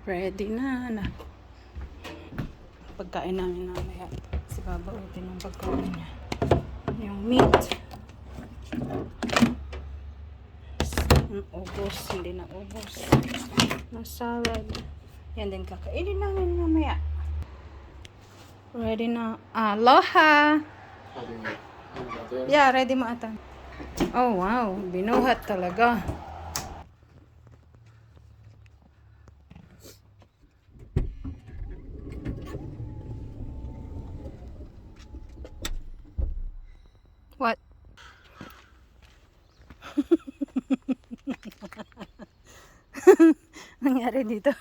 Ready na. Pagkain namin mamaya. Kasi babautin ng pagkain niya. Yung meat. Ubos. Hindi na ubos. Ng salad. Yan din kakainin namin mamaya. Ready na. Aloha! Yeah, ready mo ata. Oh, wow. Binuhat talaga. What? Nangyari dito?